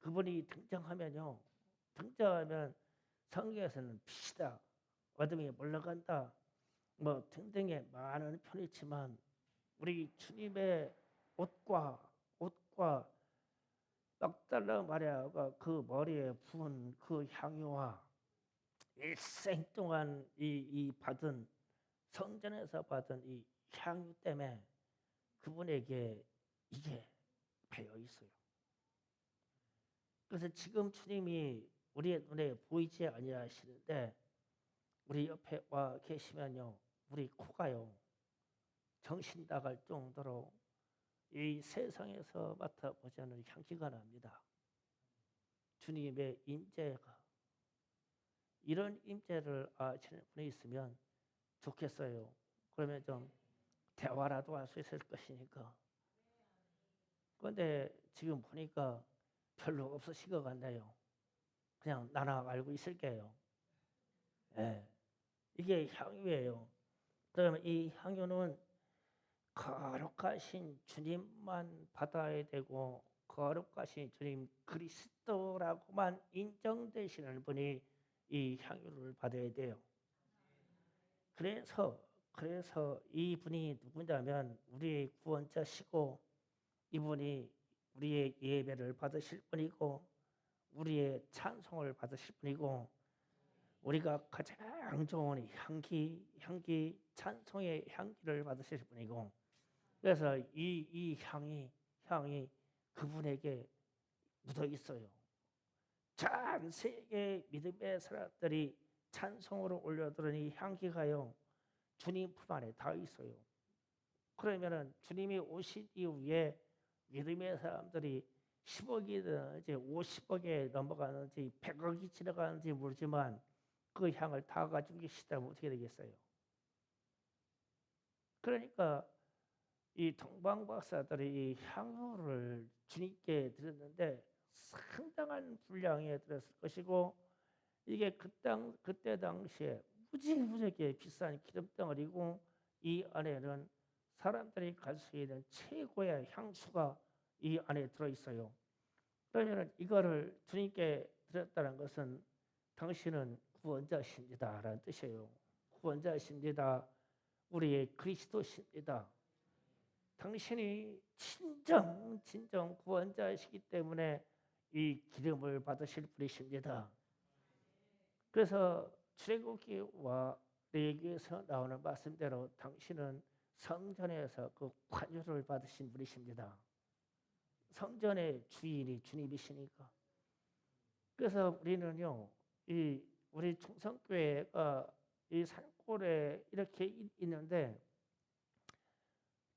그분이 등장하면 성경에서는 빛이다, 어둠이 물러간다, 뭐 등등의 많은 표현이 있지만 우리 주님의 옷과 막달라 마리아가 그 머리에 부은 그 향유와 일생 동안 이 받은 성전에서 받은 이 향유 때문에 그분에게 이게 배어 있어요. 그래서 지금 주님이 우리의 눈에 보이지 아니하시는데 우리 옆에 와 계시면요, 우리 코가요 정신 나갈 정도로 이 세상에서 맡아보지 않은 향기가 납니다. 주님의 임재가, 이런 임재를 아시는 분이 있으면 좋겠어요. 그러면 좀 대화라도 할 수 있을 것이니까. 그런데 지금 보니까 별로 없으신 것 같네요. 그냥 나나 알고 있을게요. 예. 이게 향유예요. 그러면 이 향유는 거룩하신 주님만 받아야 되고 거룩하신 주님 그리스도라고만 인정되시는 분이 이 향유를 받아야 돼요. 그래서 이분이 누구냐면 우리의 구원자시고 이분이 우리의 예배를 받으실 분이고 우리의 찬송을 받으실 분이고 우리가 가장 좋은 향기 찬송의 향기를 받으실 분이고 그래서 이 향이 그분에게 묻어 있어요. 전 세계 믿음의 사람들이 찬송으로 올려드린 이 향기가요 주님 품 안에 다 있어요. 그러면은 주님이 오신 이후에 믿음의 사람들이 10억이든 이제 50억에 넘어가는지 100억이 지나가는지 모르지만 그 향을 다 가지고 계시다면 어떻게 되겠어요? 그러니까 이 동방박사들이 이 향유를 주님께 드렸는데 상당한 분량에 들었을 것이고 이게 그때 당시에 무지무지하게 비싼 기름덩어리고 이 안에는 사람들이 갈 수 있는 최고의 향수가 이 안에 들어있어요. 그러면 이거를 주님께 드렸다는 것은 당신은 구원자십니다라는 뜻이에요. 구원자십니다. 우리의 그리스도십니다. 당신이 진정 구원자이시기 때문에 이 기름을 받으실 분이십니다. 그래서 출애굽기와 레위기에서 나오는 말씀대로 당신은 성전에서 그 관유를 받으신 분이십니다. 성전의 주인이 주님이시니까. 그래서 우리는요, 우리 충성교회가 이 산골에 이렇게 있는데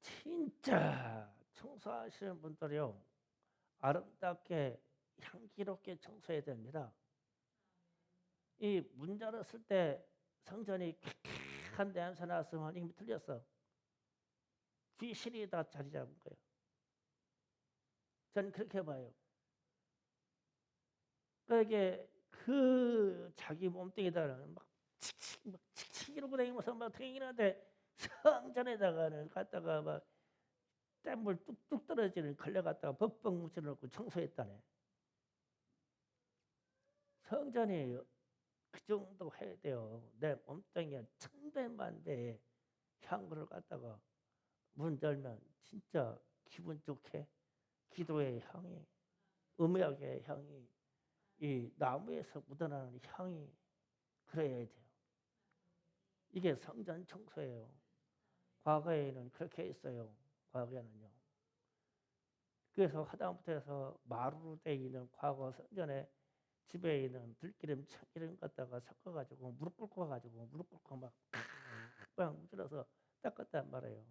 진짜 청소하시는 분들이요 아름답게 향기롭게 청소해야 됩니다. 이 문 열었을 때 성전이 쾌쾌한 냄새 났으면 이미 틀렸어. 귀신이 다 자리 잡은 거예요. 저는 그렇게 봐요. 그러니까 그 자기 몸뚱이다는 막 칙칙 이러고 다니면서 막 다니는데 성전에다가는 갖다가 막 땀물 뚝뚝 떨어지는 걸려갔다가 벅벅 묻혀놓고 청소했다네. 성전이 그 정도 해야 돼요. 내 몸뚱이에 천배만배의 향기를 갖다가 문 열면 진짜 기분 좋게 기도의 향이, 음악의 향이, 이 나무에서 묻어나는 향이 그래야 돼요. 이게 성전 청소예요. 과거에는 그렇게 했어요. 과거에는요. 그래서 하다못해 해서 마루로 되어 있는 과거 성전에 집에 있는 들기름, 참기름 갖다가 섞어가지고 무릎 꿇고 막 문질러서 닦았단 말이에요.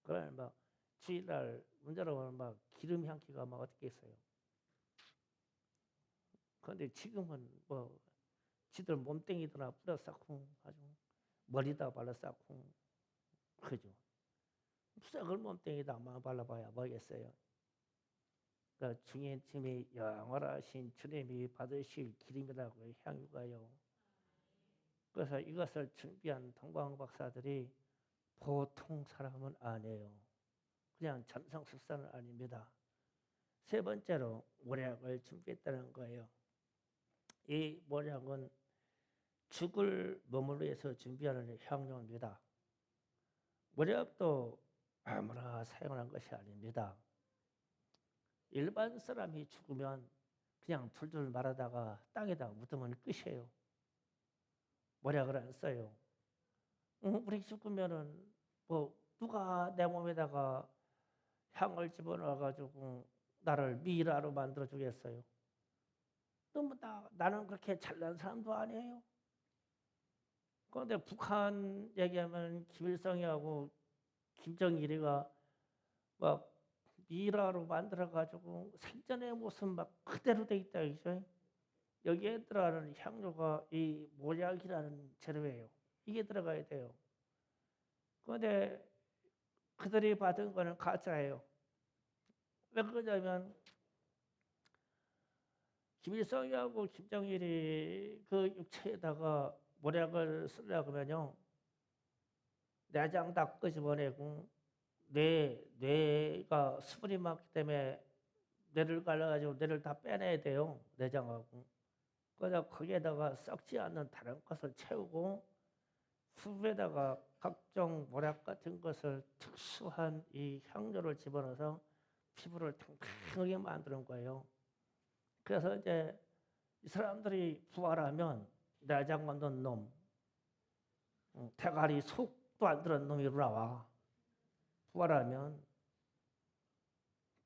그러면 막 주일날 문질러보면 막 기름 향기가 막 어떻게 있어요. 그런데 지금은 뭐 지들 몸뚱이들나 뿌려 쌓고 아주 머리다 발라 쌓고 그죠. 썩을 몸뚱이다만 발라봐야 뭐겠어요. 그러니까 주님이 영원하신 주님이 받으실 기름이라고 향유가요. 그래서 이것을 준비한 동방 박사들이 보통 사람은 아니에요. 그냥 점성술사는 아닙니다. 세 번째로 모략을 준비했다는 거예요. 이 모략은 죽을 몸을 위해서 준비하는 향료입니다. 모략도 아무나 사용하는 것이 아닙니다. 일반 사람이 죽으면 그냥 둘둘 말하다가 땅에다 묻으면 끝이에요. 모략을 안 써요. 우리 죽으면은 뭐 누가 내 몸에다가 향을 집어넣어 가지고 나를 미라로 만들어 주겠어요? 너무 나는 그렇게 잘난 사람도 아니에요. 그런데 북한 얘기하면 김일성이하고 김정일이가 막 미라로 만들어 가지고 생전의 모습 막 그대로 돼 있다 이죠. 여기에 들어가는 향료가 이 모략이라는 재료예요. 이게 들어가야 돼요. 그런데 그들이 받은 거는 가짜예요. 왜 그러냐면 김일성이하고 김정일이 그 육체에다가 모략을 쓰려고 하면요, 내장 다 끄집어내고 뇌가 수분이 많기 때문에 뇌를 갈라가지고 뇌를 다 빼내야 돼요. 내장하고. 그래서 거기에다가 썩지 않는 다른 것을 채우고 수분에다가 각종 모략 같은 것을 특수한 이 향료를 집어넣어서 피부를 탱탱하게 만드는 거예요. 그래서 이제 이 사람들이 부활하면 내장 없는 놈, 대가리 속도 안 들은 놈이 나와. 부활하면.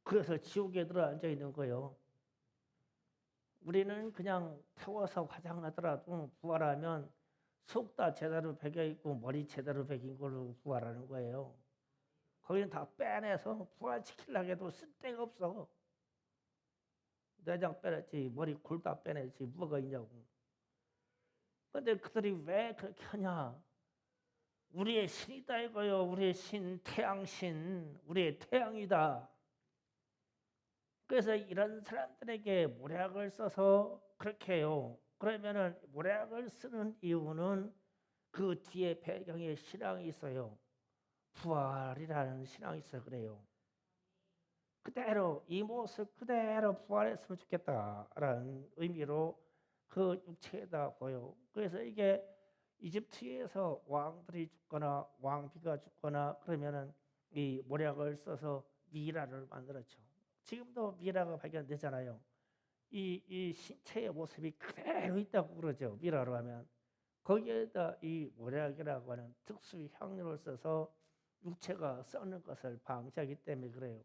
그래서 지옥에 들어 앉아 있는 거예요. 우리는 그냥 태워서 화장하더라도 부활하면 속 다 제대로 베겨 있고 머리 제대로 베긴 걸로 부활하는 거예요. 거기는 다 빼내서 부활시키려고 해도 쓸데가 없어. 내장 빼냈지, 머리 골 다 빼냈지, 뭐가 있냐고. 근데 그들이 왜 그렇게 하냐? 우리의 신이다 이거요. 우리의 신, 태양신, 우리의 태양이다. 그래서 이런 사람들에게 모략을 써서 그렇게 해요. 그러면은 모략을 쓰는 이유는 그 뒤에 배경에 신앙이 있어요. 부활이라는 신앙이 있어 그래요. 그대로 이 모습 그대로 부활했으면 좋겠다라는 의미로 그 육체에다 보여. 그래서 이게 이집트에서 왕들이 죽거나 왕비가 죽거나 그러면은 이 모략을 써서 미라를 만들었죠. 지금도 미라가 발견되잖아요. 이 신체의 모습이 그대로 있다고 그러죠. 미라로 하면. 거기에다 이 모략이라고 하는 특수 향료를 써서 육체가 썩는 것을 방지하기 때문에 그래요.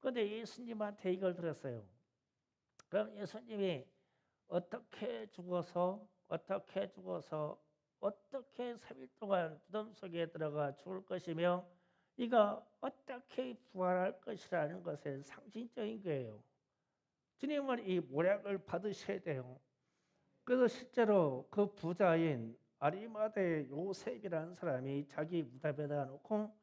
그런데 예수님한테 이걸 들었어요. 그럼 예수님이 어떻게 죽어서 3일 동안 무덤 속에 들어가 죽을 것이며 이가 어떻게 부활할 것이라는 것의 상징적인 거예요. 주님은 이 모략을 받으셔야 돼요. 그래서 실제로 그 부자인 아리마다의 요셉이라는 사람이 자기 무덤에다 놓고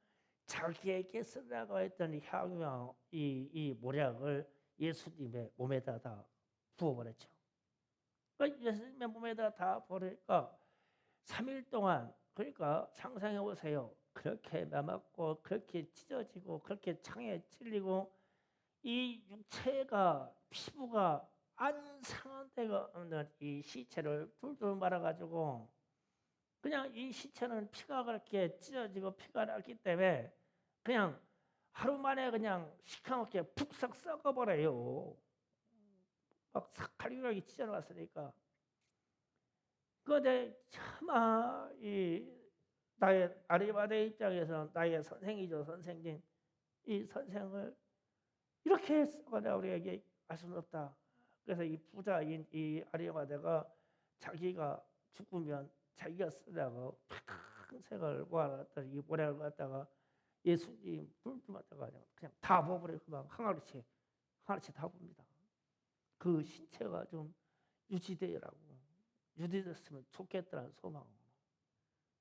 자기에게 쓰라고 했던 향유와 이 모략을 예수님의 몸에다 다 부어버렸죠. 그러니까 예수님의 몸에다 다 버리니까 3일 동안, 그러니까 상상해 보세요. 그렇게 매맞고 그렇게 찢어지고 그렇게 창에 찔리고 이 육체가 피부가 안 상한 데가 없는 이 시체를 둘둘 말아가지고 그냥 이 시체는 피가 그렇게 찢어지고 피가 났기 때문에 그냥 하루 만에 그냥 시커멓게 푹싹 썩어버려요. 막 칼칼하게 찢어놨으니까. 그런데 차마 이 나의 아리마대 입장에서는 나의 선생이죠, 선생님. 이 선생을 이렇게 썩어내 우리에게 알 수는 없다. 그래서 이 부자인 이 아리마대가 자기가 죽으면 자기가 쓰려고 평생을 모아놨던 이 모략을 갖다가 예수님 불주마다가 그냥 다 부어버리고 막 항아리치 다 봅니다. 그 신체가 좀 유지되라고 유지됐으면 좋겠다는 소망으로.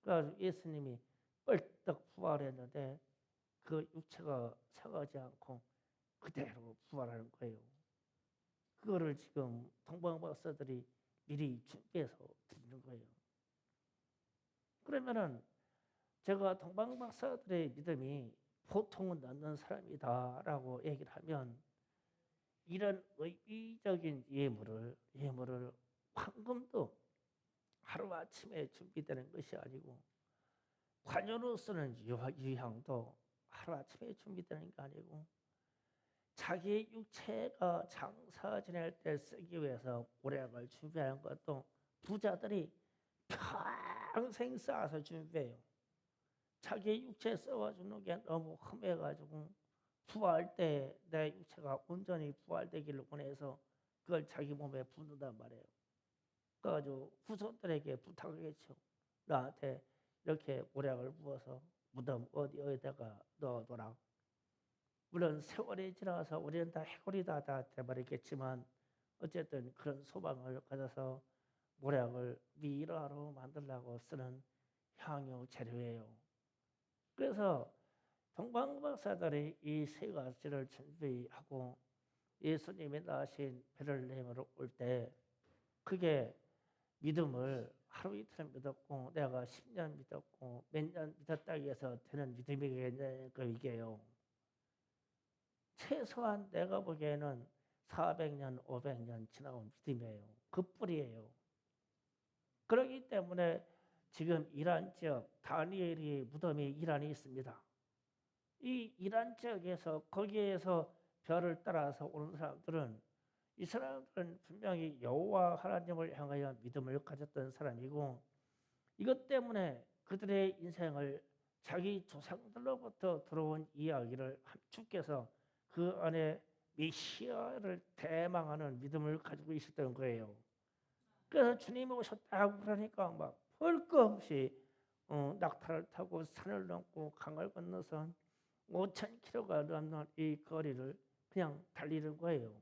그래서 예수님이 뻘떡 부활했는데 그 육체가 상하지 않고 그대로 부활하는 거예요. 그거를 지금 동방박사들이 미리 준비해서 드리는 거예요. 그러면은 제가 동방박사들의 믿음이 보통은 않는 사람이다라고 얘기를 하면 이런 의미적인 예물을 황금도 하루아침에 준비되는 것이 아니고 관료로서는 유향도 하루아침에 준비되는 게 아니고 자기 육체가 장사 지낼 때 쓰기 위해서 오략을 준비하는 것도 부자들이 평생 쌓아서 준비해요. 자기 육체 써주는 게 너무 험해가지고 부활 때 내 육체가 온전히 부활되기를 원해서 그걸 자기 몸에 붓는단 말이에요. 그래가지고 후손들에게 부탁하겠죠. 나한테 이렇게 오략을 부어서 무덤 어디에다가 넣어둬라. 물론 세월이 지나서 우리는 다 해골이다 다 돼버리겠지만 어쨌든 그런 소망을 가져서 모략을 미라로 만들려고 쓰는 향유 재료예요. 그래서 동방박사들이 이 세 가지를 준비하고 예수님이 나신 베들레헴으로 올 때 그게 믿음을 하루 이틀 믿었고 내가 10년 믿었고 몇 년 믿었다 해서 되는 믿음이겠냐 이게요. 최소한 내가 보기에는 400년, 500년 지나온 믿음이에요. 그 뿌리예요. 그렇기 때문에 지금 이란 지역 다니엘이 무덤이 이란에 있습니다. 이 이란 지역에서 거기에서 별을 따라서 오는 사람들은 이 사람들은 분명히 여호와 하나님을 향하여 믿음을 가졌던 사람이고 이것 때문에 그들의 인생을 자기 조상들로부터 들어온 이야기를 주께서 그 안에 메시아를 대망하는 믿음을 가지고 있었던 거예요. 그래서 주님이 오셨다고 그러니까 막 볼 거 없이 낙타를 타고 산을 넘고 강을 건너서 5,000km가 넘는 이 거리를 그냥 달리는 거예요.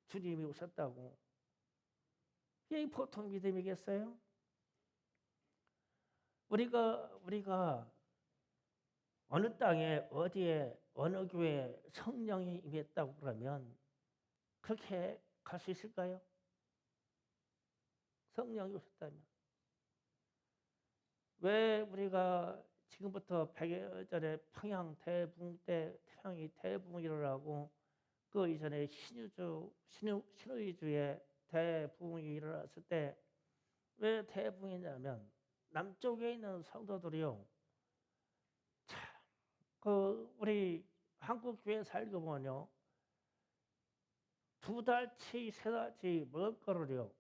주님이 오셨다고. 이게 보통 믿음이겠어요? 우리가 어느 땅에 어디에 어느 교회에 성령이 임했다고 그러면 그렇게 갈 수 있을까요? 성령이 오셨다면. 왜 우리가 지금부터 100여 전에 평양 대붕 때 태양이 대붕이 일어나고 그 이전에 신의주의 대붕이 일어났을 때 왜 대붕이냐면 남쪽에 있는 성도들이요. 우리 한국 교회 살고 보면요. 2달치, 3달치 먹을 거를요.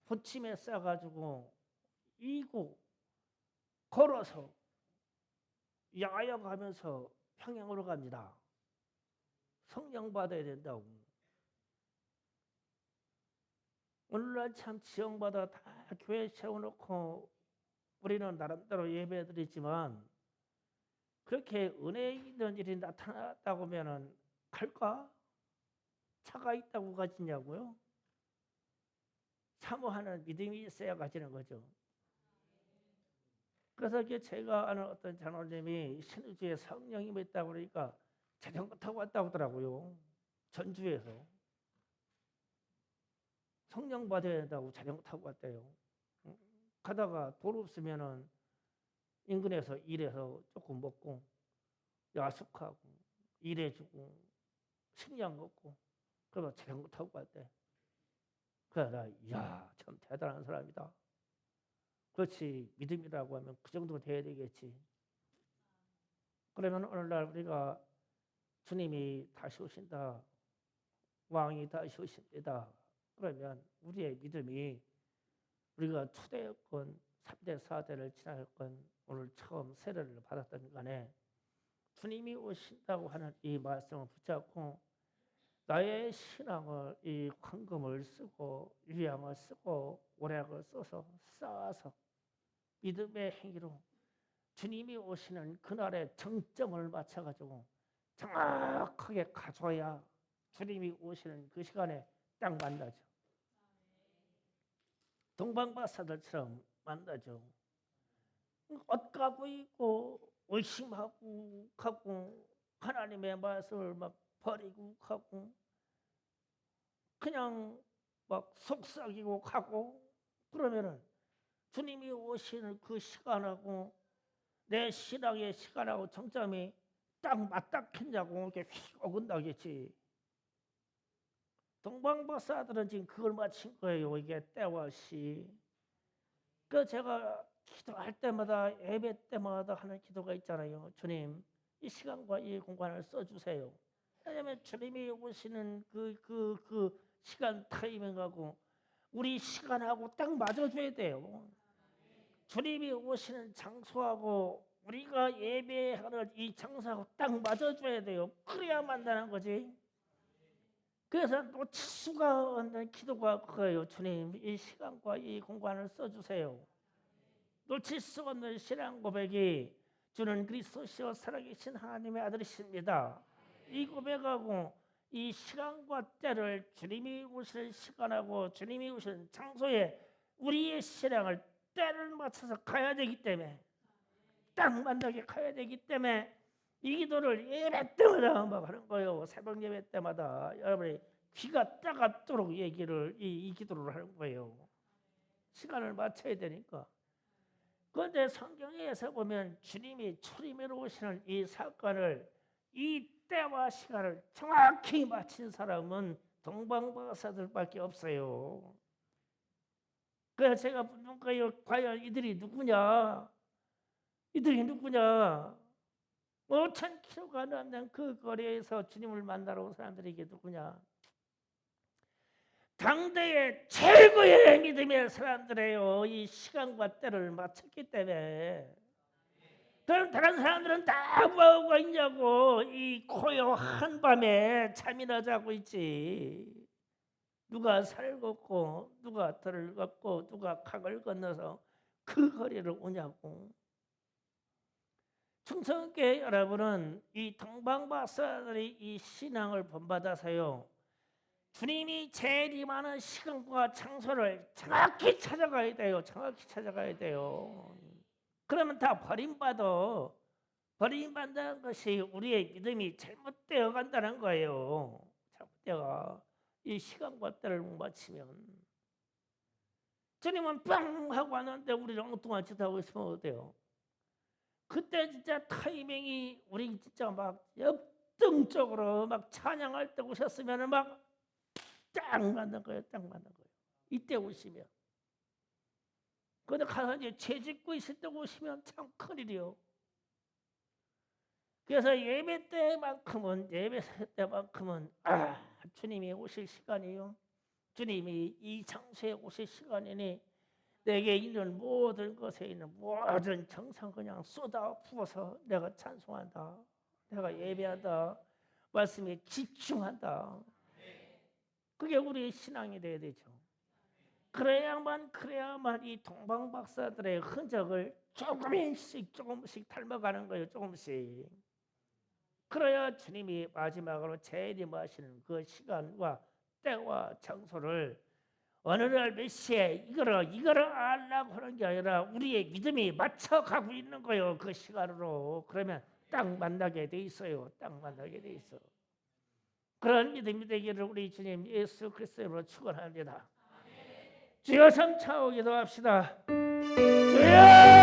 부침에 싸가지고 이고 걸어서 야영 가면서 평양으로 갑니다. 성령 받아야 된다고. 오늘날 참 지형마다 다 교회 세워놓고 우리는 나름대로 예배 드리지만 그렇게 은혜 있는 일이 나타났다고 하면 갈까? 차가 있다고 가지냐고요? 사모하는 믿음이 있어야 가지는 거죠. 그래서 제가 아는 어떤 장로님이 신의주에 성령이 있다고 그러니까 자전거 타고 왔다고 하더라고요. 전주에서. 성령 받아야 된다고 자전거 타고 왔대요. 가다가 돈 없으면은 인근에서 일해서 조금 먹고 야숙하고 일해주고 식량 먹고 그러다 자전거 타고 갔대. 그래서 이야 참 대단한 사람이다. 그렇지 믿음이라고 하면 그 정도 돼야 되겠지. 그러면 오늘날 우리가 주님이 다시 오신다. 왕이 다시 오십니다. 그러면 우리의 믿음이 우리가 초대였건 3대 4대를 지나였건 오늘 처음 세례를 받았던 간에 주님이 오신다고 하는 이 말씀을 붙잡고 나의 신앙을 이 황금을 쓰고 유향을 쓰고 오략을 써서 쌓아서 믿음의 행위로 주님이 오시는 그날의 정점을 맞춰가지고 정확하게 가져야 주님이 오시는 그 시간에 딱 만나죠. 동방박사들처럼 만나죠. 옷 가고 있고 의심하고 가고 하나님의 말씀을 막 버리고 가고 그냥 막 속삭이고 가고 그러면은 주님이 오시는 그 시간하고 내 신앙의 시간하고 정점이 딱 맞닥쳤냐고 이렇게 휙 어긋나겠지. 동방박사들은 지금 그걸 마친 거예요. 이게 때와 시. 그 제가 기도할 때마다 예배 때마다 하는 기도가 있잖아요. 주님, 이 시간과 이 공간을 써주세요. 왜냐하면 주님이 오시는 그 시간 타이밍하고 우리 시간하고 딱 맞아줘야 돼요. 주님이 오시는 장소하고 우리가 예배하는 이 장소하고 딱 맞아줘야 돼요. 그래야 만나는 거지. 그래서 놓칠 수가 없는 기도가 그거예요. 주님, 이 시간과 이 공간을 써주세요. 놓칠 수 없는 신앙 고백이 주는 그리스도시요 살아계신 하나님의 아들이십니다. 이 고백하고 이 시간과 때를 주님이 오실 시간하고 주님이 오실 장소에 우리의 신앙을 때를 맞춰서 가야 되기 때문에 딱 만나게 가야 되기 때문에 이 기도를 예배 때마다 막 하는 거예요. 새벽 예배 때마다 여러분이 귀가 따갑도록 얘기를 이 기도를 하는 거예요. 시간을 맞춰야 되니까. 그런데 성경에서 보면 주님이 초림으로 오시는 이 사건을 이 때와 시간을 정확히 맞힌 사람은 동방박사들밖에 없어요. 그래서 제가 묻는 거예요. 과연 이들이 누구냐? 이들이 누구냐? 5,000km가 넘는 그 거리에서 주님을 만나러 온 사람들이 이게 누구냐? 당대의 최고의 믿음의 사람들이에요. 이 시간과 때를 맞췄기 때문에. 그럼 다른 사람들은 다 뭐하고 있냐고. 이 고요한 밤에 잠이나 자고 있지. 누가 산을 걷고 누가 들을 걷고 누가 강을 건너서 그 거리를 오냐고. 충성교회 여러분은 이 동방박사들이 이 신앙을 본받아서요. 주님이 제일 임하는 시간과 장소를 정확히 찾아가야 돼요. 정확히 찾아가야 돼요. 그러면 다 버림받는 것이 우리의 믿음이 잘못되어 간다는 거예요. 잘못되어 이 시간과 때를 못 맞추면 주님은 빵 하고 왔는데 우리는 엉뚱한 짓 하고 있으면 어때요? 그때 진짜 타이밍이 우리 진짜 막 역동적으로 막 찬양할 때 오셨으면 막 딱 맞는 거예요. 딱 맞는 거예요. 이때 오시면. 그런데 가서 이제 죄 짓고 있을 때 오시면 참 큰일이요. 그래서 예배 때만큼은 주님이 오실 시간이요. 주님이 이 장소에 오실 시간이니 내게 있는 모든 것에 있는 모든 정성 그냥 쏟아 부어서 내가 찬송한다. 내가 예배한다. 말씀에 집중한다. 그게 우리의 신앙이 돼야 되죠. 그래야만 이 동방박사들의 흔적을 조금씩 닮아가는 거예요. 조금씩. 그래야 주님이 마지막으로 재림하시는 그 시간과 때와 장소를 어느 날 몇 시에 이거를 알라고 하는 게 아니라 우리의 믿음이 맞춰가고 있는 거예요. 그 시간으로. 그러면 딱 만나게 돼 있어요. 딱 만나게 돼 있어. 그런 믿음이 되기를 우리 주님 예수 그리스도로 축원합니다. 주여 삼차오 기도합시다. 주여